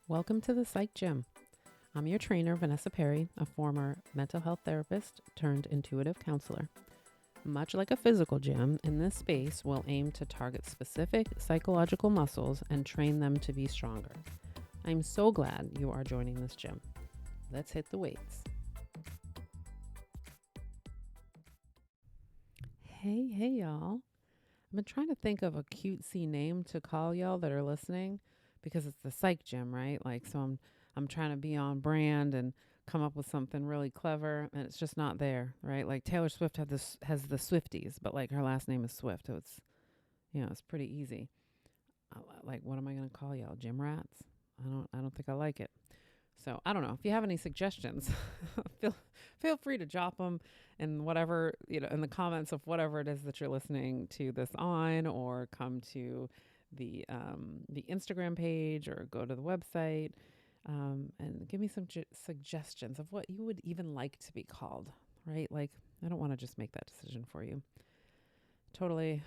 Welcome to the Psych Gym. I'm your trainer, Vanessa Perry, a former mental health therapist turned intuitive counselor. Much like a physical gym, in this space we'll aim to target specific psychological muscles and train them to be stronger. I'm so glad you are joining this gym. Let's hit the weights. Hey, y'all. I've been trying to think of a cutesy name to call y'all that are listening because it's the Psych Gym, right? So I'm trying to be on brand and come up with something really clever, and it's just not there, right? Like Taylor Swift has the Swifties, but like her last name is Swift, so it's pretty easy. Like, what am I gonna call y'all? Gym rats? I don't think I like it. So I don't know. If you have any suggestions, feel free to drop them in whatever, in the comments of whatever it is that you're listening to this on, or come to the Instagram page or go to the website, and give me some suggestions of what you would even like to be called, right? Like, I don't want to just make that decision for you. Totally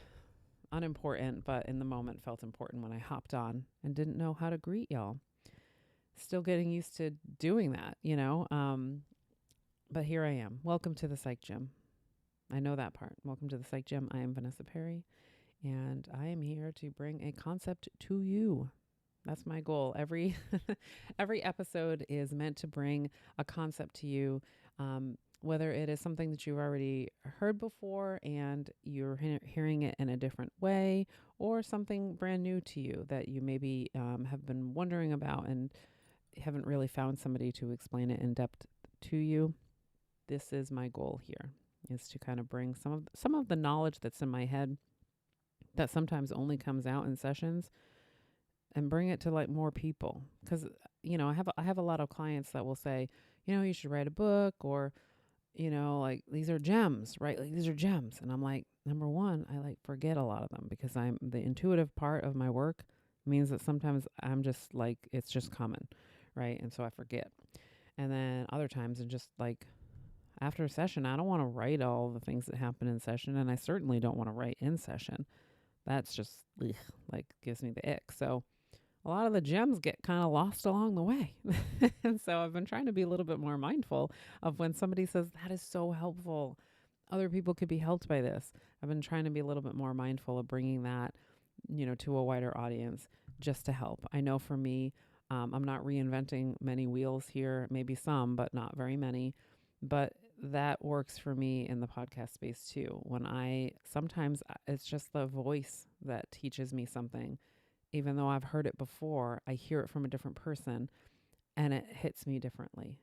unimportant, but in the moment felt important when I hopped on and didn't know how to greet y'all. Still getting used to doing that, but here I am. Welcome to the Psych Gym. I know that part. Welcome to the Psych Gym. I am Vanessa Perry, and I am here to bring a concept to you. That's my goal. Every episode is meant to bring a concept to you, whether it is something that you've already heard before and you're hearing it in a different way, or something brand new to you that you maybe have been wondering about and haven't really found somebody to explain it in depth to you. This is my goal here, is to kind of bring some of the knowledge that's in my head that sometimes only comes out in sessions, and bring it to like more people. Because I have a lot of clients that will say, you should write a book, or like, these are gems, right? Like, these are gems. And I'm like, number one, I like forget a lot of them because I'm the intuitive part of my work means that sometimes I'm just like, it's just coming, right? And so I forget. And then other times, and just like after a session, I don't want to write all the things that happen in session, and I certainly don't want to write in session. That's just like gives me the ick. So a lot of the gems get kind of lost along the way. And so I've been trying to be a little bit more mindful of when somebody says, that is so helpful, other people could be helped by this. I've been trying to be a little bit more mindful of bringing that, to a wider audience, just to help. I know for me, I'm not reinventing many wheels here, maybe some, but not very many. But that works for me in the podcast space too. Sometimes it's just the voice that teaches me something. Even though I've heard it before, I hear it from a different person and it hits me differently,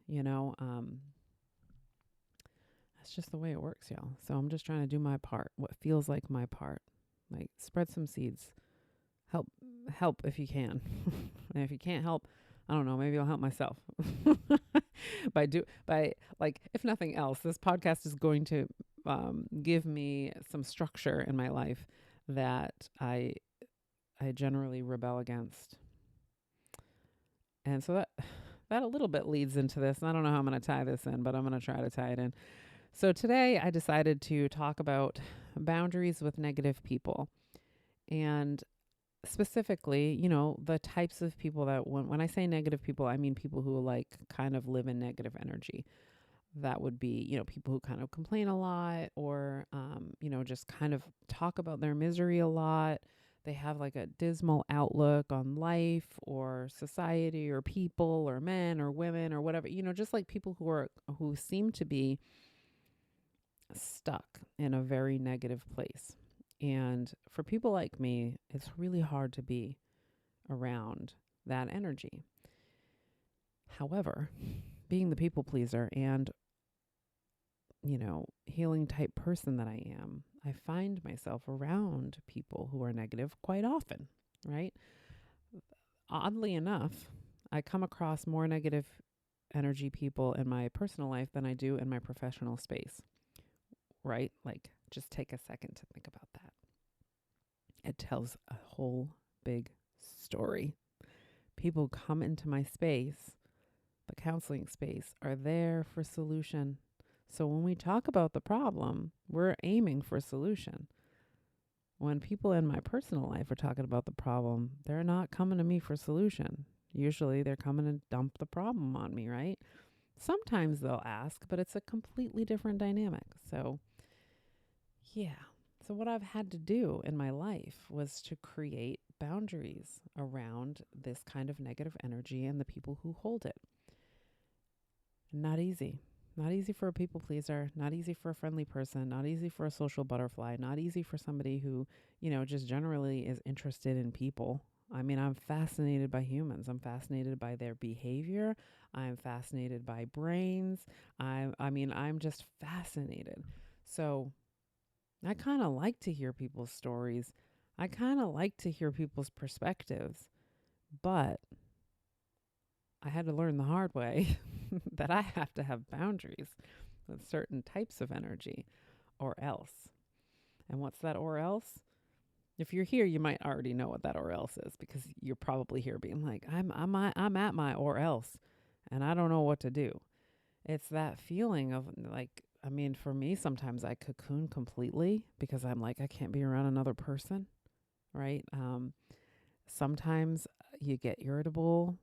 That's just the way it works, y'all. So I'm just trying to do my part, what feels like my part. Like, spread some seeds. Help if you can. And if you can't help, I don't know, maybe I'll help myself. If nothing else, this podcast is going to give me some structure in my life that I generally rebel against. And so that a little bit leads into this. And I don't know how I'm going to tie this in, but I'm going to try to tie it in. So today I decided to talk about boundaries with negative people. And specifically, the types of people that when I say negative people, I mean people who like kind of live in negative energy. That would be, people who kind of complain a lot, or, just kind of talk about their misery a lot. They have like a dismal outlook on life or society or people or men or women or whatever, just like people who seem to be stuck in a very negative place. And for people like me, it's really hard to be around that energy. However, being the people pleaser and, healing type person that I am, I find myself around people who are negative quite often, right? Oddly enough, I come across more negative energy people in my personal life than I do in my professional space, right? Like, just take a second to think about that. It tells a whole big story. People come into my space, the counseling space, are there for solution. So when we talk about the problem, we're aiming for solution. When people in my personal life are talking about the problem, they're not coming to me for solution. Usually they're coming to dump the problem on me, right? Sometimes they'll ask, but it's a completely different dynamic. So, yeah. So, what I've had to do in my life was to create boundaries around this kind of negative energy and the people who hold it. Not easy. Not easy for a people pleaser, not easy for a friendly person, not easy for a social butterfly, not easy for somebody who, just generally is interested in people. I mean, I'm fascinated by humans. I'm fascinated by their behavior. I'm fascinated by brains. I'm just fascinated. So, I kind of like to hear people's stories. I kind of like to hear people's perspectives, but I had to learn the hard way that I have to have boundaries with certain types of energy or else. And what's that or else? If you're here, you might already know what that or else is because you're probably here being like, I'm at my or else and I don't know what to do. It's that feeling of like, I mean, for me, sometimes I cocoon completely because I'm like, I can't be around another person, right? Sometimes you get irritable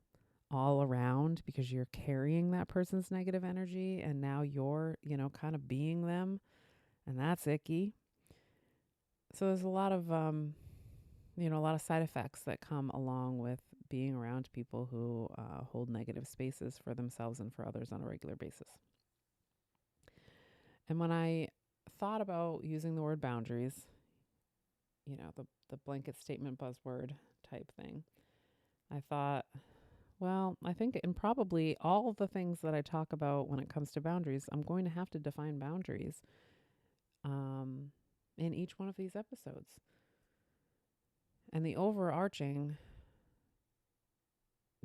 all around because you're carrying that person's negative energy and now you're, kind of being them, and that's icky. So there's a lot of a lot of side effects that come along with being around people who hold negative spaces for themselves and for others on a regular basis. And when I thought about using the word boundaries, the blanket statement buzzword type thing, I thought, well, I think in probably all of the things that I talk about when it comes to boundaries, I'm going to have to define boundaries in each one of these episodes. And the overarching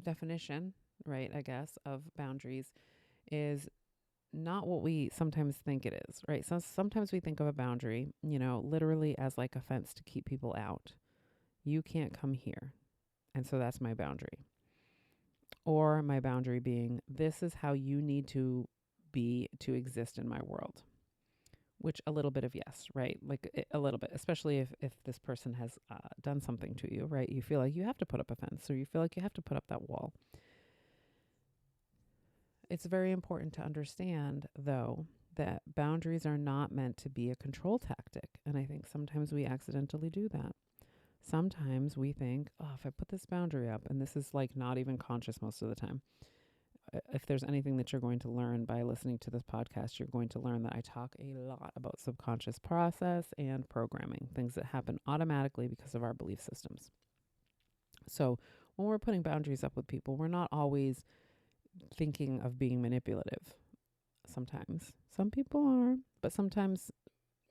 definition, right, I guess, of boundaries is not what we sometimes think it is, right? So sometimes we think of a boundary, literally as like a fence to keep people out. You can't come here. And so that's my boundary. Or my boundary being, this is how you need to be to exist in my world. Which a little bit of yes, right? Like a little bit, especially if this person has done something to you, right? You feel like you have to put up a fence or you feel like you have to put up that wall. It's very important to understand, though, that boundaries are not meant to be a control tactic. And I think sometimes we accidentally do that. Sometimes we think, oh, if I put this boundary up, and this is like not even conscious most of the time. If there's anything that you're going to learn by listening to this podcast, you're going to learn that I talk a lot about subconscious process and programming, things that happen automatically because of our belief systems. So when we're putting boundaries up with people, we're not always thinking of being manipulative. Sometimes some people are, but sometimes,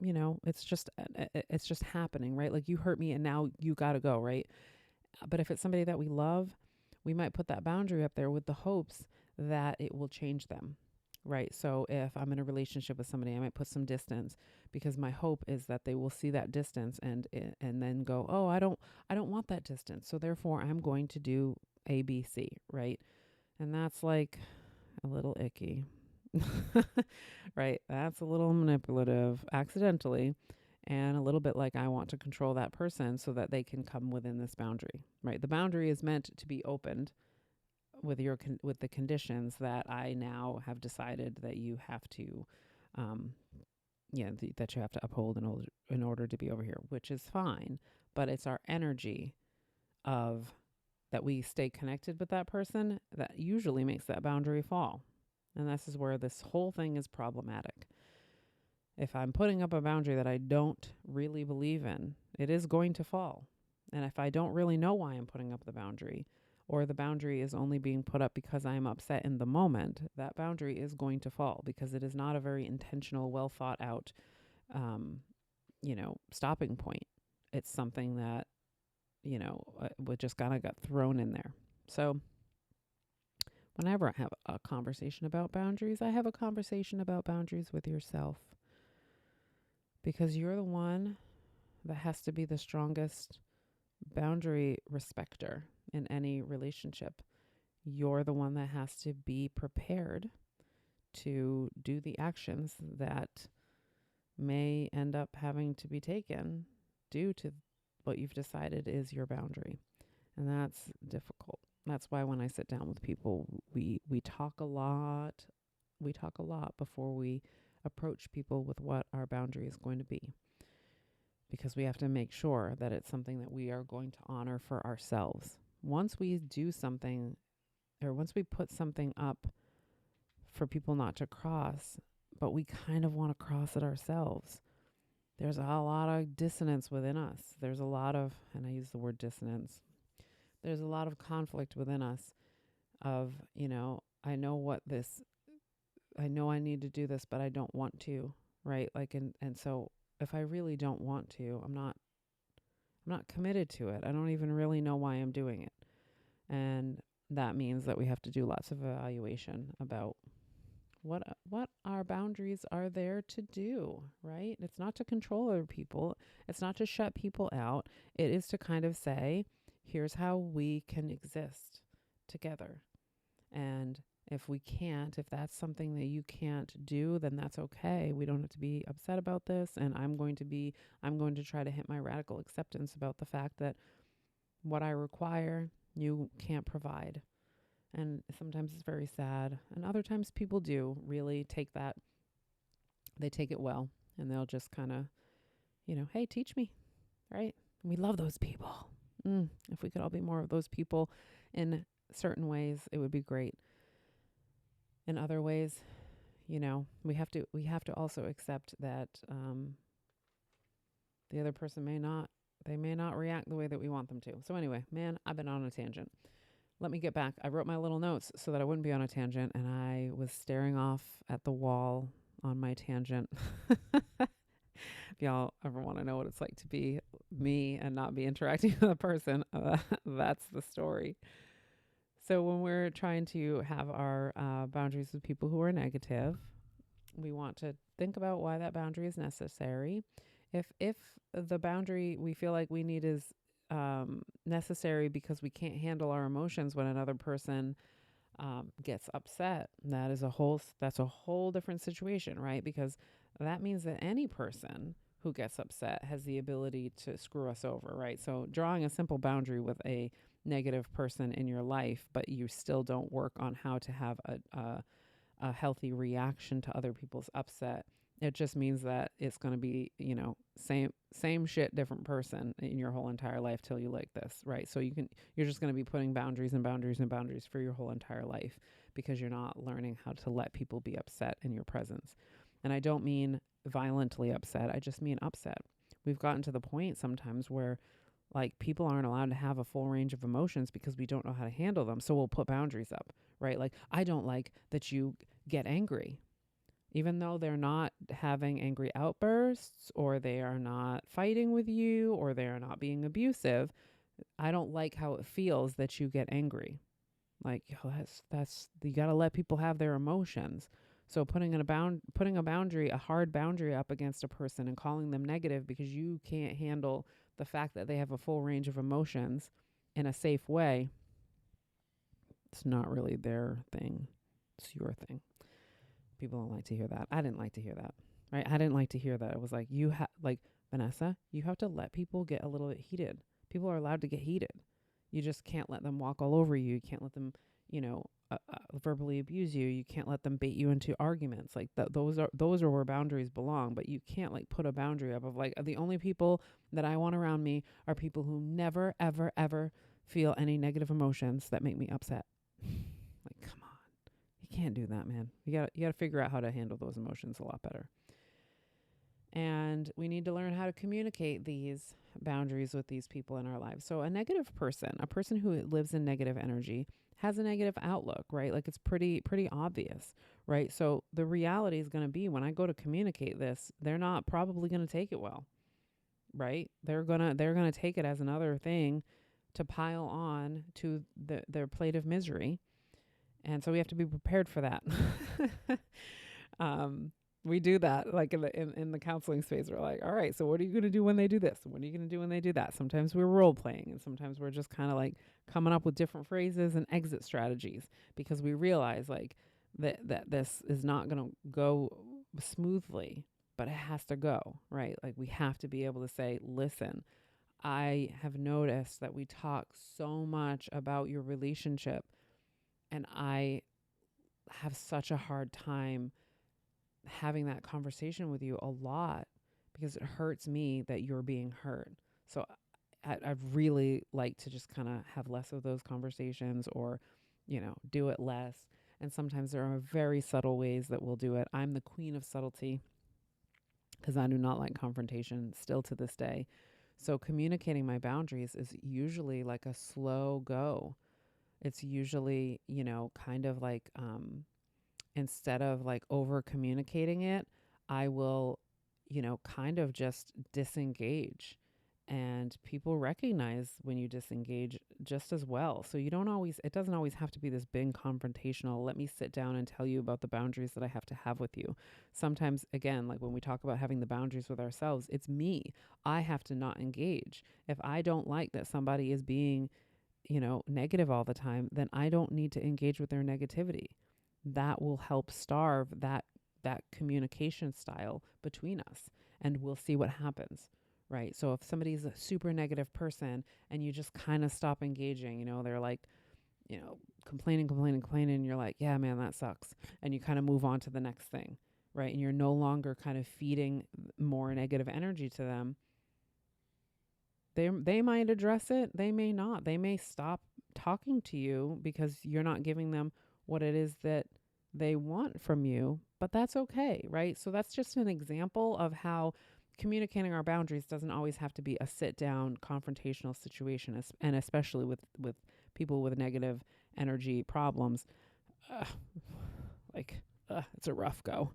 it's just happening, right? Like you hurt me and now you got to go, right? But if it's somebody that we love, we might put that boundary up there with the hopes that it will change them, right? So if I'm in a relationship with somebody, I might put some distance because my hope is that they will see that distance and then go, oh, I don't want that distance. So therefore I'm going to do A, B, C, right? And that's like a little icky, right? That's a little manipulative accidentally. And a little bit like I want to control that person so that they can come within this boundary, right? The boundary is meant to be opened with with the conditions that I now have decided that you have to, that you have to uphold in order to be over here, which is fine. But it's our energy of that we stay connected with that person that usually makes that boundary fall. And this is where this whole thing is problematic. If I'm putting up a boundary that I don't really believe in, it is going to fall. And if I don't really know why I'm putting up the boundary, or the boundary is only being put up because I'm upset in the moment, that boundary is going to fall because it is not a very intentional, well thought out, stopping point. It's something that, would just kind of got thrown in there. So whenever I have a conversation about boundaries, I have a conversation about boundaries with yourself. Because you're the one that has to be the strongest boundary respecter in any relationship. You're the one that has to be prepared to do the actions that may end up having to be taken due to what you've decided is your boundary. And that's difficult. That's why when I sit down with people, we talk a lot. We talk a lot before we approach people with what our boundary is going to be, because we have to make sure that it's something that we are going to honor for ourselves. Once we do something, or once we put something up for people not to cross, but we kind of want to cross it ourselves, there's a lot of dissonance within us. There's a lot of, and I use the word dissonance, there's a lot of conflict within us of, I know what this, I know I need to do this, but I don't want to, right? Like, and so if I really don't want to, I'm not committed to it. I don't even really know why I'm doing it. And that means that we have to do lots of evaluation about what our boundaries are there to do, right? It's not to control other people. It's not to shut people out. It is to kind of say, here's how we can exist together. And if that's something that you can't do, then that's okay. We don't have to be upset about this. And I'm going to try to hit my radical acceptance about the fact that what I require, you can't provide. And sometimes it's very sad. And other times people do really take that, they take it well, and they'll just kind of, hey, teach me, right? We love those people. If we could all be more of those people in certain ways, it would be great. In other ways, we have to also accept that the other person may not react the way that we want them to. So anyway, man, I've been on a tangent. Let me get back. I wrote my little notes so that I wouldn't be on a tangent, and I was staring off at the wall on my tangent. If y'all ever want to know what it's like to be me and not be interacting with a person, that's the story. So when we're trying to have our boundaries with people who are negative, we want to think about why that boundary is necessary. If the boundary we feel like we need is necessary because we can't handle our emotions when another person gets upset, that's a whole different situation, right? Because that means that any person who gets upset has the ability to screw us over, right? So drawing a simple boundary with a negative person in your life, but you still don't work on how to have a healthy reaction to other people's upset, it just means that it's going to be, same shit, different person in your whole entire life till you like this, right? So you're just going to be putting boundaries and boundaries and boundaries for your whole entire life because you're not learning how to let people be upset in your presence. And I don't mean violently upset. I just mean upset. We've gotten to the point sometimes where like people aren't allowed to have a full range of emotions because we don't know how to handle them. So we'll put boundaries up, right? Like, I don't like that you get angry. Even though they're not having angry outbursts or they are not fighting with you or they are not being abusive, I don't like how it feels that you get angry. Like, that's you got to let people have their emotions. So putting a boundary, a hard boundary up against a person and calling them negative because you can't handle the fact that they have a full range of emotions in a safe way, it's not really their thing. It's your thing. People don't like to hear that. I didn't like to hear that, right? I didn't like to hear that. It was like, Vanessa, you have to let people get a little bit heated. People are allowed to get heated. You just can't let them walk all over you. You can't let them, verbally abuse you. You can't let them bait you into arguments. Like those are where boundaries belong. But you can't like put a boundary up of like, the only people that I want around me are people who never, ever, ever feel any negative emotions that make me upset. Like, come on. You can't do that, man. You got to figure out how to handle those emotions a lot better. And we need to learn how to communicate these boundaries with these people in our lives. So a negative person, a person who lives in negative energy, has a negative outlook, right? Like it's pretty obvious, right? So the reality is going to be when I go to communicate this, they're not probably going to take it well, right? They're going to take it as another thing to pile on to their plate of misery. And so we have to be prepared for that. We do that like in the counseling space. We're like, all right, so what are you going to do when they do this? What are you going to do when they do that? Sometimes we're role playing and sometimes we're just kind of like coming up with different phrases and exit strategies because we realize like that this is not going to go smoothly, but it has to go, right? Like we have to be able to say, listen, I have noticed that we talk so much about your relationship, and I have such a hard time having that conversation with you a lot because it hurts me that you're being hurt. So I'd really like to just kind of have less of those conversations, or, do it less. And sometimes there are very subtle ways that we'll do it. I'm the queen of subtlety because I do not like confrontation still to this day. So communicating my boundaries is usually like a slow go. It's usually, kind of like, instead of like over communicating it, I will, kind of just disengage. And people recognize when you disengage just as well. So it doesn't always have to be this big confrontational, let me sit down and tell you about the boundaries that I have to have with you. Sometimes, again, like when we talk about having the boundaries with ourselves, it's me. I have to not engage. If I don't like that somebody is being, negative all the time, then I don't need to engage with their negativity. That will help starve that communication style between us, and we'll see what happens. Right. So if somebody's a super negative person and you just kind of stop engaging, they're like, complaining, and you're like, yeah, man, that sucks. And you kind of move on to the next thing. Right. And you're no longer kind of feeding more negative energy to them. They might address it. They may not. They may stop talking to you because you're not giving them what it is that they want from you. But that's okay. Right. So that's just an example of how communicating our boundaries doesn't always have to be a sit down confrontational situation, and especially with people with negative energy problems. uh, it's a rough go.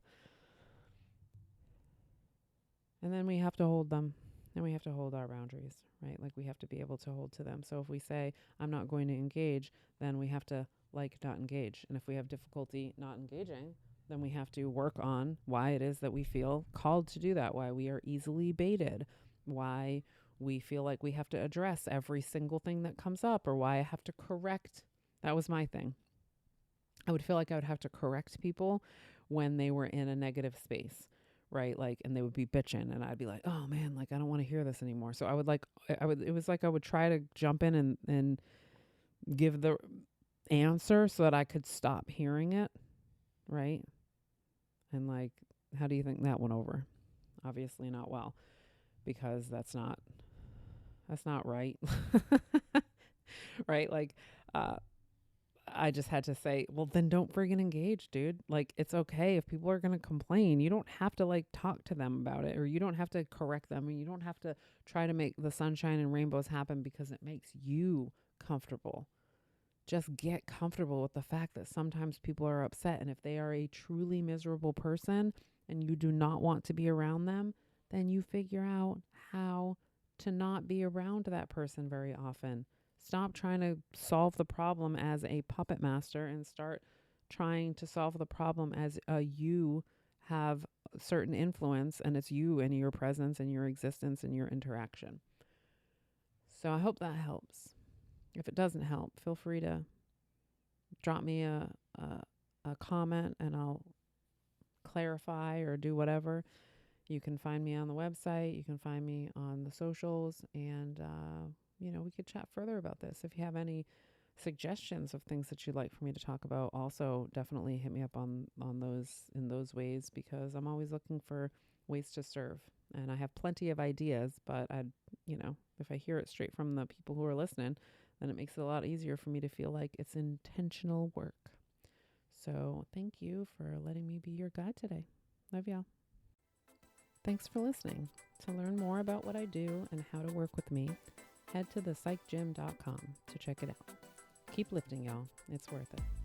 And then we have to hold them, and we have to hold our boundaries, right? Like we have to be able to hold to them. So if we say I'm not going to engage, then we have to not engage. And if we have difficulty not engaging, then we have to work on why it is that we feel called to do that, why we are easily baited, why we feel like we have to address every single thing that comes up, or why I have to correct. That was my thing. I would feel like I would have to correct people when they were in a negative space, right? Like, and they would be bitching, and I'd be like, oh man, like I don't want to hear this anymore. So it was like I would try to jump in and give the answer so that I could stop hearing it, right? And like, how do you think that went over? Obviously not well, because that's not right. Right? Like, I just had to say, well, then don't friggin' engage, dude. Like, it's okay if people are going to complain. You don't have to like talk to them about it, or you don't have to correct them, and you don't have to try to make the sunshine and rainbows happen because it makes you comfortable. Just get comfortable with the fact that sometimes people are upset. And if they are a truly miserable person and you do not want to be around them, then you figure out how to not be around that person very often. Stop trying to solve the problem as a puppet master and start trying to solve the problem as you have certain influence, and it's you and your presence and your existence and your interaction. So I hope that helps. If it doesn't help, feel free to drop me a comment, and I'll clarify or do whatever. You can find me on the website. You can find me on the socials, and we could chat further about this. If you have any suggestions of things that you'd like for me to talk about, also definitely hit me up on those in those ways, because I'm always looking for ways to serve. And I have plenty of ideas, but if I hear it straight from the people who are listening, then it makes it a lot easier for me to feel like it's intentional work. So thank you for letting me be your guide today. Love y'all. Thanks for listening. To learn more about what I do and how to work with me, head to thepsychgym.com to check it out. Keep lifting, y'all. It's worth it.